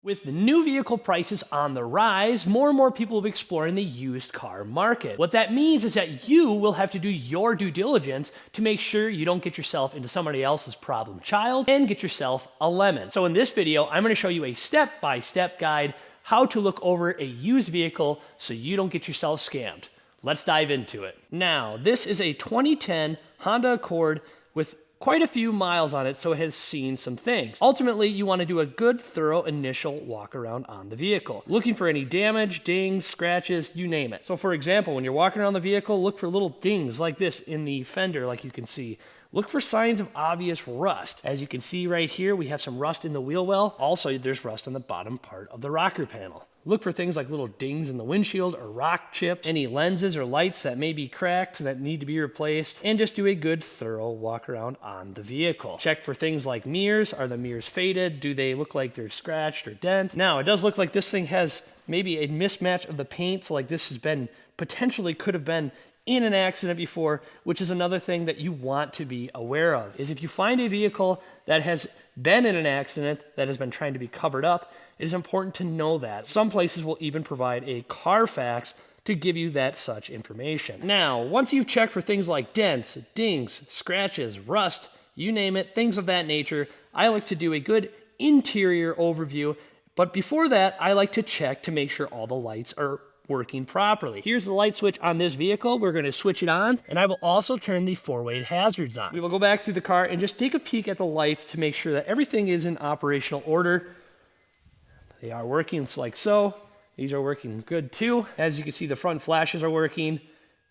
With the new vehicle prices on the rise, more and more people will be exploring the used car market. What that means is that you will have to do your due diligence to make sure you don't get yourself into somebody else's problem child and get yourself a lemon. So in this video, I'm going to show you a step-by-step guide how to look over a used vehicle so you don't get yourself scammed. Let's dive into it. Now, this is a 2010 Honda Accord with quite a few miles on it, so it has seen some things. Ultimately, you want to do a good, thorough initial walk around on the vehicle, looking for any damage, dings, scratches, you name it. So for example, when you're walking around the vehicle, look for little dings like this in the fender, like you can see. Look for signs of obvious rust. As you can see right here, we have some rust in the wheel well. Also, there's rust on the bottom part of the rocker panel. Look for things like little dings in the windshield or rock chips, any lenses or lights that may be cracked that need to be replaced, and just do a good thorough walk around on the vehicle. Check for things like mirrors. Are the mirrors faded? Do they look like they're scratched or dent? Now, it does look like this thing has maybe a mismatch of the paint, so like this has been, potentially could have been in an accident before, which is another thing that you want to be aware of, is if you find a vehicle that has been in an accident that has been trying to be covered up, it is important to know that. Some places will even provide a Carfax to give you that such information. Now, once you've checked for things like dents, dings, scratches, rust, you name it, things of that nature, I like to do a good interior overview, but before that, I like to check to make sure all the lights are working properly. Here's the light switch on this vehicle. We're going to switch it on, and I will also turn the four-way hazards on. We will go back through the car and just take a peek at the lights to make sure that everything is in operational order. They are working like so. These are working good too. As you can see, the front flashes are working.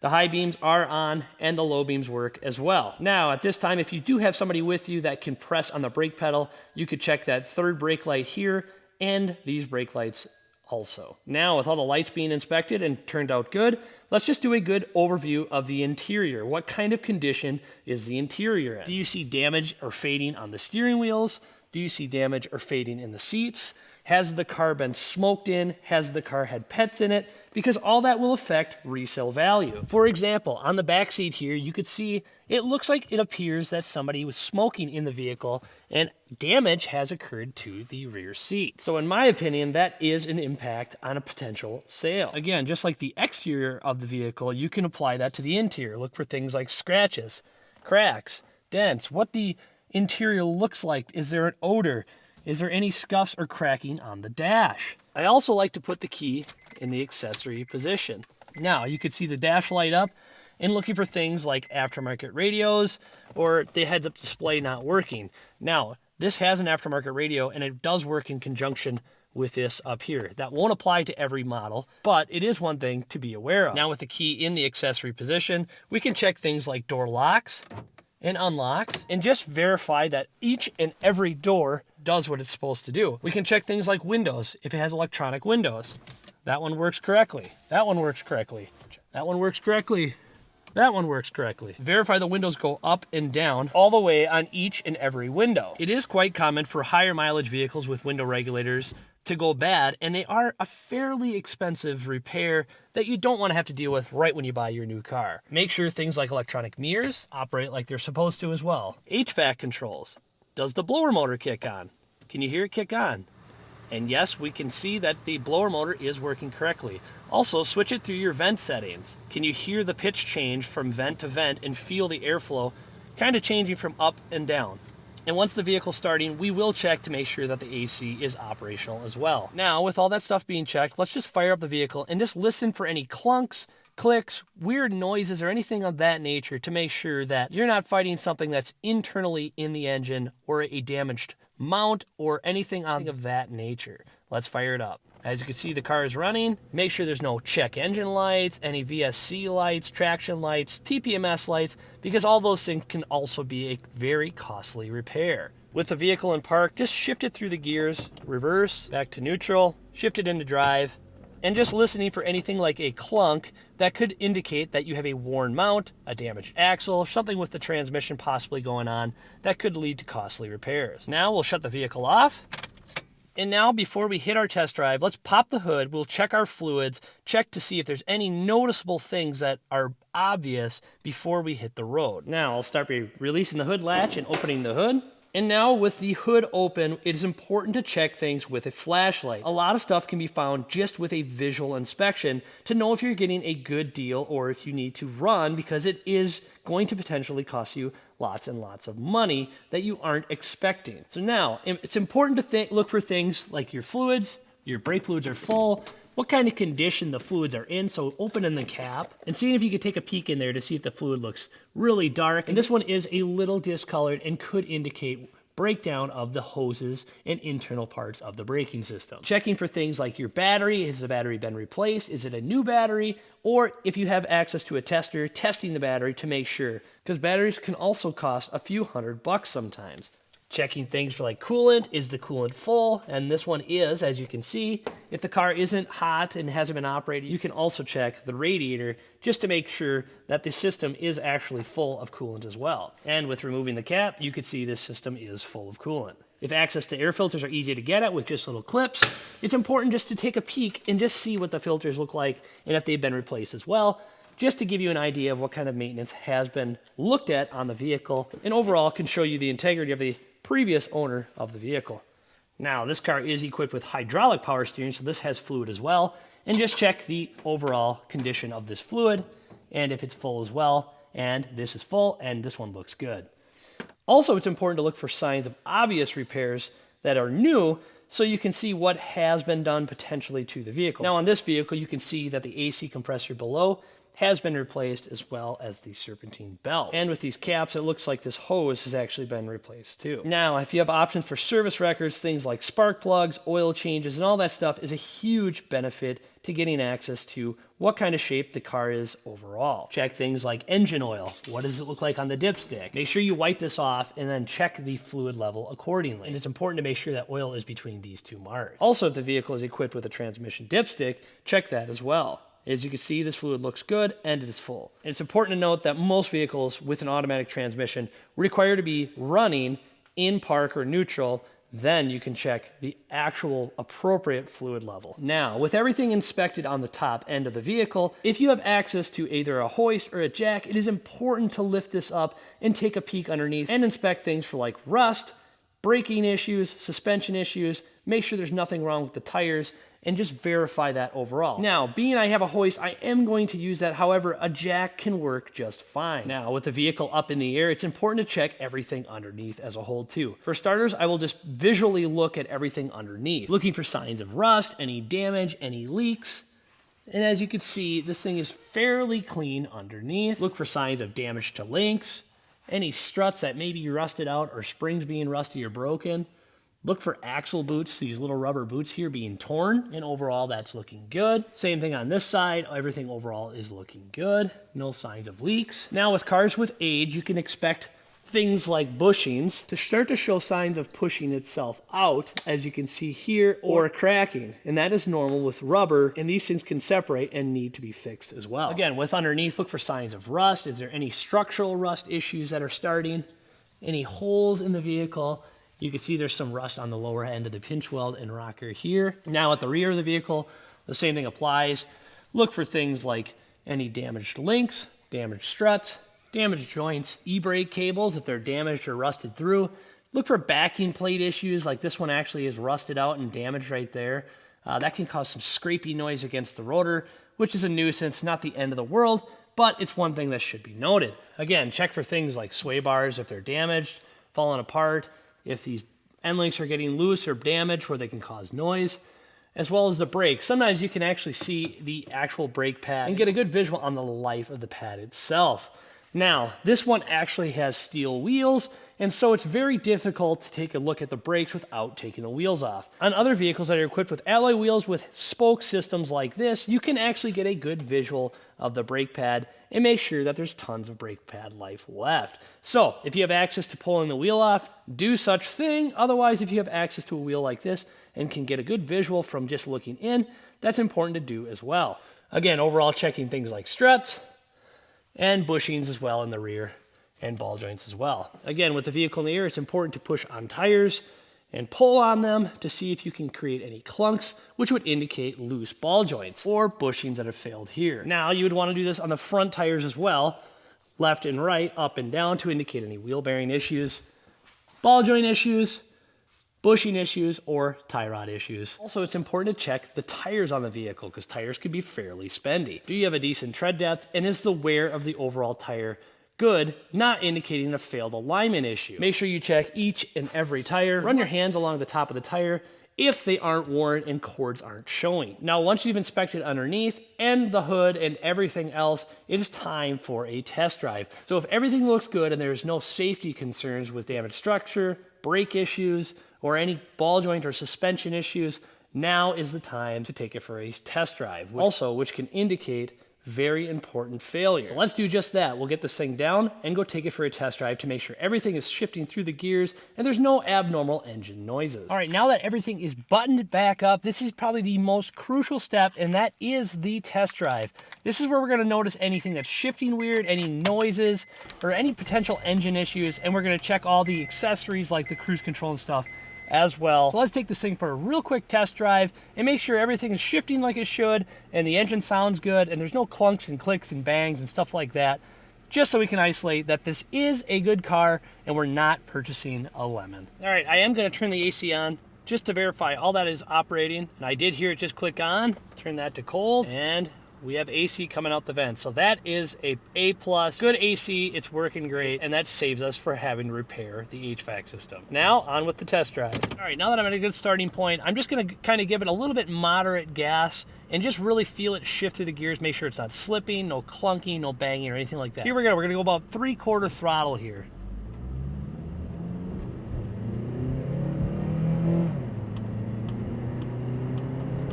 The high beams are on, and the low beams work as well. Now, at this time, if you do have somebody with you that can press on the brake pedal, you could check that third brake light here and these brake lights also. Now, with all the lights being inspected and turned out good, let's just do a good overview of the interior. What kind of condition is the interior in? Do you see damage or fading on the steering wheels? Do you see damage or fading in the seats? Has the car been smoked in? Has the car had pets in it? Because all that will affect resale value. For example, on the back seat here, you could see it looks like it appears that somebody was smoking in the vehicle and damage has occurred to the rear seat. So in my opinion, that is an impact on a potential sale. Again, just like the exterior of the vehicle, you can apply that to the interior. Look for things like scratches, cracks, dents, what the interior looks like. Is there an odor? Is there any scuffs or cracking on the dash? I also like to put the key in the accessory position. Now, you could see the dash light up and looking for things like aftermarket radios or the heads-up display not working. Now, this has an aftermarket radio and it does work in conjunction with this up here. That won't apply to every model, but it is one thing to be aware of. Now, with the key in the accessory position, we can check things like door locks and unlocks and just verify that each and every door does what it's supposed to do. We can check things like windows if it has electronic windows. That one works correctly. That one works correctly. That one works correctly. That one works correctly. Verify the windows go up and down all the way on each and every window. It is quite common for higher mileage vehicles with window regulators to go bad, and they are a fairly expensive repair that you don't want to have to deal with right when you buy your new car. Make sure things like electronic mirrors operate like they're supposed to as well. HVAC controls. Does the blower motor kick on? Can you hear it kick on? And yes, we can see that the blower motor is working correctly. Also, switch it through your vent settings. Can you hear the pitch change from vent to vent and feel the airflow kind of changing from up and down? And once the vehicle's starting, we will check to make sure that the AC is operational as well. Now, with all that stuff being checked, let's just fire up the vehicle and just listen for any clunks, clicks, weird noises, or anything of that nature to make sure that you're not fighting something that's internally in the engine or a damaged mount or anything of that nature. Let's fire it up. As you can see, the car is running. Make sure there's no check engine lights, any VSC lights, traction lights, TPMS lights, because all those things can also be a very costly repair. With the vehicle in park, just shift it through the gears, reverse, back to neutral, shift it into drive, and just listening for anything like a clunk that could indicate that you have a worn mount, a damaged axle, something with the transmission possibly going on that could lead to costly repairs. Now we'll shut the vehicle off. And now, before we hit our test drive, let's pop the hood. We'll check our fluids, check to see if there's any noticeable things that are obvious before we hit the road. Now, I'll start by releasing the hood latch and opening the hood. And now with the hood open, it is important to check things with a flashlight. A lot of stuff can be found just with a visual inspection to know if you're getting a good deal or if you need to run, because it is going to potentially cost you lots and lots of money that you aren't expecting. So now it's important to look for things like your fluids, your brake fluids are full, what kind of condition the fluids are in. So opening the cap and seeing if you could take a peek in there to see if the fluid looks really dark. And this one is a little discolored and could indicate breakdown of the hoses and internal parts of the braking system. Checking for things like your battery. Has the battery been replaced? Is it a new battery? Or if you have access to a tester, testing the battery to make sure, because batteries can also cost a few $100 sometimes. Checking things for like coolant. Is the coolant full? And this one is, as you can see. If the car isn't hot and hasn't been operated, you can also check the radiator just to make sure that the system is actually full of coolant as well. And with removing the cap, you can see this system is full of coolant. If access to air filters are easy to get at with just little clips, it's important just to take a peek and just see what the filters look like and if they've been replaced as well, just to give you an idea of what kind of maintenance has been looked at on the vehicle, and overall can show you the integrity of the previous owner of the vehicle. Now, this car is equipped with hydraulic power steering, so this has fluid as well, and just check the overall condition of this fluid and if it's full as well. And this is full, and this one looks good. Also, it's important to look for signs of obvious repairs that are new, so you can see what has been done potentially to the vehicle. Now, on this vehicle, you can see that the AC compressor below has been replaced, as well as the serpentine belt. And with these caps, it looks like this hose has actually been replaced too. Now, if you have options for service records, things like spark plugs, oil changes, and all that stuff is a huge benefit to getting access to what kind of shape the car is overall. Check things like engine oil. What does it look like on the dipstick? Make sure you wipe this off and then check the fluid level accordingly. And it's important to make sure that oil is between these two marks. Also, if the vehicle is equipped with a transmission dipstick, check that as well. As you can see, this fluid looks good and it is full. And it's important to note that most vehicles with an automatic transmission require to be running in park or neutral. Then you can check the actual appropriate fluid level. Now, with everything inspected on the top end of the vehicle, if you have access to either a hoist or a jack, it is important to lift this up and take a peek underneath and inspect things for like rust, braking issues, suspension issues, make sure there's nothing wrong with the tires, and just verify that overall. Now, being I have a hoist, I am going to use that. However, a jack can work just fine. Now, with the vehicle up in the air, it's important to check everything underneath as a whole too. For starters, I will just visually look at everything underneath, looking for signs of rust, any damage, any leaks. And as you can see, this thing is fairly clean underneath. Look for signs of damage to links, any struts that may be rusted out or springs being rusty or broken. Look for axle boots, these little rubber boots here being torn, and overall that's looking good. Same thing on this side, everything overall is looking good. No signs of leaks. Now with cars with age, you can expect things like bushings to start to show signs of pushing itself out, as you can see here, or cracking. And that is normal with rubber, and these things can separate and need to be fixed as well. Again, with underneath, look for signs of rust. Is there any structural rust issues that are starting? Any holes in the vehicle? You can see there's some rust on the lower end of the pinch weld and rocker here. Now at the rear of the vehicle, the same thing applies. Look for things like any damaged links, damaged struts, damaged joints, e-brake cables if they're damaged or rusted through. Look for backing plate issues, like this one actually is rusted out and damaged right there. That can cause some scrapey noise against the rotor, which is a nuisance, not the end of the world, but it's one thing that should be noted. Again, check for things like sway bars if they're damaged, falling apart, if these end links are getting loose or damaged where they can cause noise, as well as the brakes. Sometimes you can actually see the actual brake pad and get a good visual on the life of the pad itself. Now, this one actually has steel wheels, and so it's very difficult to take a look at the brakes without taking the wheels off. On other vehicles that are equipped with alloy wheels with spoke systems like this, you can actually get a good visual of the brake pad and make sure that there's tons of brake pad life left. So, if you have access to pulling the wheel off, do such thing. Otherwise, if you have access to a wheel like this and can get a good visual from just looking in, that's important to do as well. Again, overall checking things like struts, and bushings as well in the rear, and ball joints as well. Again, with the vehicle in the air, it's important to push on tires and pull on them to see if you can create any clunks, which would indicate loose ball joints or bushings that have failed here. Now, you would want to do this on the front tires as well, left and right, up and down, to indicate any wheel bearing issues. ball joint issues, bushing issues, or tie rod issues. Also, it's important to check the tires on the vehicle because tires can be fairly spendy. Do you have a decent tread depth, and is the wear of the overall tire good, not indicating a failed alignment issue? Make sure you check each and every tire. Run your hands along the top of the tire if they aren't worn and cords aren't showing. Now, once you've inspected underneath and the hood and everything else, it is time for a test drive. So if everything looks good and there's no safety concerns with damaged structure, brake issues, or any ball joint or suspension issues, now is the time to take it for a test drive. Which can indicate very important failure. So let's do just that. We'll get this thing down and go take it for a test drive to make sure everything is shifting through the gears and there's no abnormal engine noises. All right, now that everything is buttoned back up, this is probably the most crucial step, and that is the test drive. This is where we're gonna notice anything that's shifting weird, any noises, or any potential engine issues, and we're gonna check all the accessories like the cruise control and stuff as well. So let's take this thing for a real quick test drive and make sure everything is shifting like it should and the engine sounds good and there's no clunks and clicks and bangs and stuff like that, just so we can isolate that this is a good car and we're not purchasing a lemon. All right, I am going to turn the AC on just to verify all that is operating, and I did hear it just click on. Turn that to cold, and we have AC coming out the vent. So that is a A+, good AC, it's working great, and that saves us for having to repair the HVAC system. Now, on with the test drive. All right, now that I'm at a good starting point, I'm just gonna kind of give it a little bit moderate gas and just really feel it shift through the gears, make sure it's not slipping, no clunking, no banging, or anything like that. Here we go, we're gonna go about 3/4 throttle here.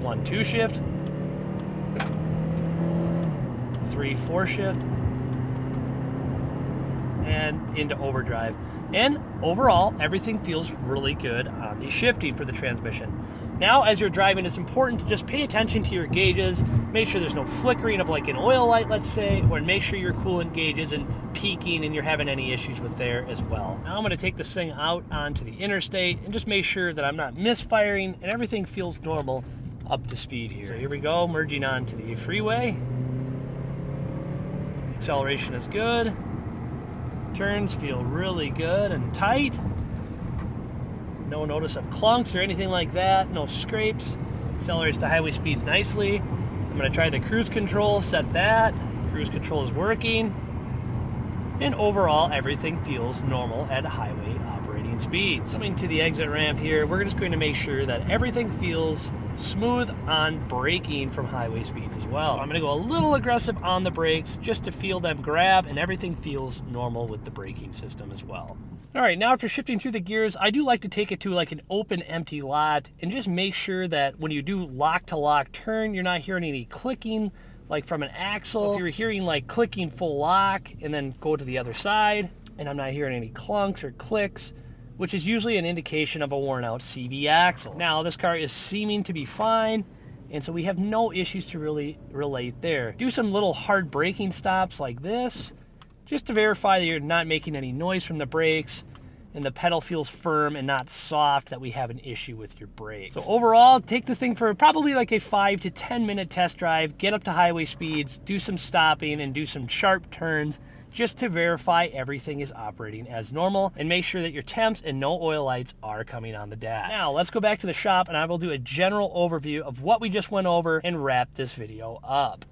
One, 2 shift. 3/4 shift, and into overdrive. And overall, everything feels really good on the shifting for the transmission. Now, as you're driving, it's important to just pay attention to your gauges. Make sure there's no flickering of like an oil light, let's say, or make sure your coolant gauge isn't peaking and you're having any issues with there as well. Now I'm gonna take this thing out onto the interstate and just make sure that I'm not misfiring and everything feels normal up to speed here. So here we go, merging onto the freeway. Acceleration is good. Turns feel really good and tight. No notice of clunks or anything like that. No scrapes. Accelerates to highway speeds nicely. I'm gonna try the cruise control, set that. Cruise control is working. And overall, everything feels normal at highway operating speeds. Coming to the exit ramp here, we're just going to make sure that everything feels smooth on braking from highway speeds as well. So I'm gonna go a little aggressive on the brakes just to feel them grab, and everything feels normal with the braking system as well. All right, now after shifting through the gears, I do like to take it to like an open, empty lot and just make sure that when you do lock to lock turn, you're not hearing any clicking like from an axle. If you're hearing like clicking full lock and then go to the other side, and I'm not hearing any clunks or clicks, which is usually an indication of a worn out CV axle. Now, this car is seeming to be fine, and so we have no issues to really relate there. Do some little hard braking stops like this, just to verify that you're not making any noise from the brakes, and the pedal feels firm and not soft, that we have an issue with your brakes. So overall, take the thing for probably like a 5 to 10 minute test drive, get up to highway speeds, do some stopping and do some sharp turns, just to verify everything is operating as normal, and make sure that your temps and no oil lights are coming on the dash. Now, let's go back to the shop and I will do a general overview of what we just went over and wrap this video up.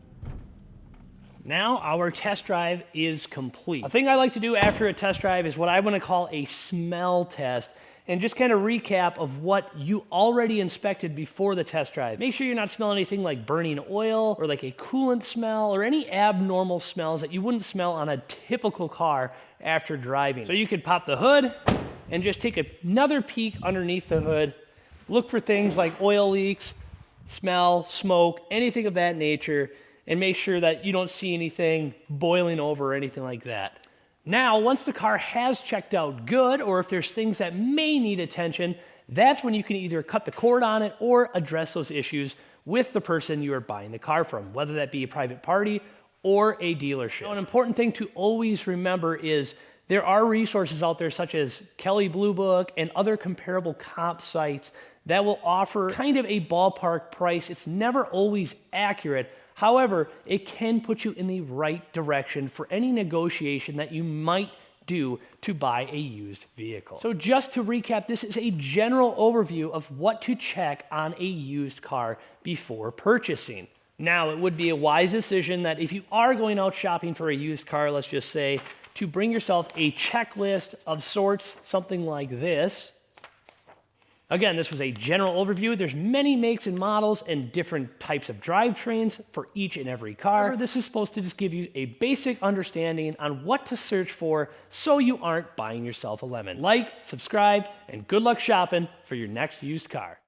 Now our test drive is complete. A thing I like to do after a test drive is what I want to call a smell test, and just kind of recap of what you already inspected before the test drive. Make sure you're not smelling anything like burning oil or like a coolant smell or any abnormal smells that you wouldn't smell on a typical car after driving. So you could pop the hood and just take another peek underneath the hood. Look for things like oil leaks, smell, smoke, anything of that nature, and make sure that you don't see anything boiling over or anything like that. Now, once the car has checked out good, or if there's things that may need attention, that's when you can either cut the cord on it or address those issues with the person you are buying the car from, whether that be a private party or a dealership. Now, an important thing to always remember is there are resources out there such as Kelley Blue Book and other comparable comp sites that will offer kind of a ballpark price. It's never always accurate. However, it can put you in the right direction for any negotiation that you might do to buy a used vehicle. So just to recap, this is a general overview of what to check on a used car before purchasing. Now, it would be a wise decision that if you are going out shopping for a used car, let's just say, to bring yourself a checklist of sorts, something like this. Again, this was a general overview. There's many makes and models and different types of drivetrains for each and every car. This is supposed to just give you a basic understanding on what to search for so you aren't buying yourself a lemon. Like, subscribe, and good luck shopping for your next used car.